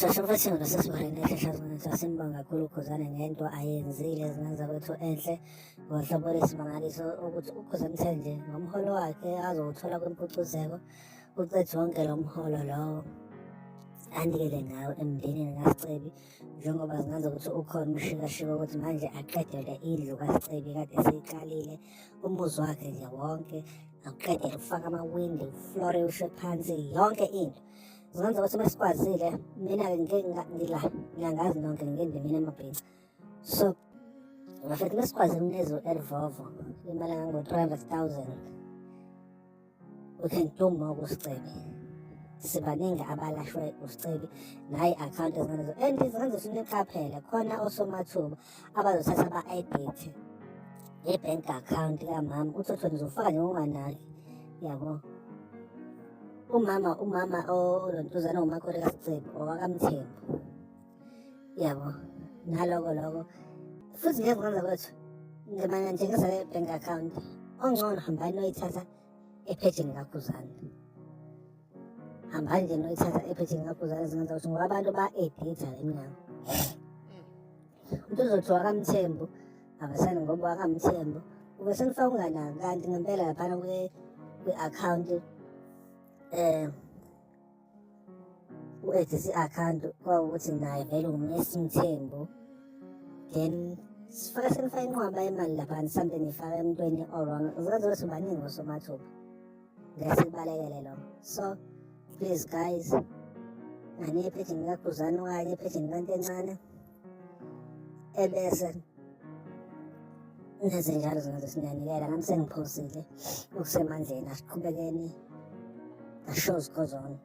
Sheshe mfethu nosesibareni ehleshazana simbonga kakhulu uKhuzane ngento ayenzile ezingenza kwethu enhle ngohlobo lesimangaliso ukuthi uKhuzane uthe nje ngomholo wakhe azowuthola kwimpucuzeko ucethe wonke lo mholo lowo anikele ngawo emndenini kaSicebi, njengoba zingenza ukuthi ukhona umshikashiko ukuthi manje aqedele indlu kaSicebi kade eseyiqalile, umuzi wakhe nje wonke akuqedele ukufaka amawindi, uflore ushe phansi, yonke into. Zingenza ukuthi mesikwazile, mina-ke ngiyangazi nonke ngendimini emabhizi. So ngafethu mesikwazile uNezo Elvovo imali engango-300,000 we can do more kuSicebi. Sibaningi abalashwe uSicebi nayi i-akhawunti ezingenazo and zingenza ukuthi niqaphele khona osomathuba abazothatha ba-edithe i-bank account kamama uthi nizofaka nje unganaki, yabo. Umama olontuzana umakoti kaSicebi owakaMthembu, yabo, naloko futhi nje zingenza kwethu ngimane nje ngizale bank account ongcono hambani noyithatha ephejini kaKhuzane, hambani nje noyithatha ephejini kaKhuzane. Zingenza ukuthi ngoba abantu ba-editha emnyango umuntu uzothi wakaMthembu abasani ngoba wakaMthembu ube senifaka unganaki, kanti ngempela laphana kwi-akhawunti u-edithe i-akhawunti kwawukuthi naye vele uMesi Mthembu, then senifaka inqwaba yemali laphana something nifaka emntweni o-wrong. Zenza ukuthi baningi osomathuba, ngeke sikubalekele lokho. So please guys, ngane ephejini kaKhuzane okanye ephejini kanti encane ebese nenze njalo zingenza siniyanikela. Nami sengiphosile okusemandleni, asiqhubekeni. The show's goes on.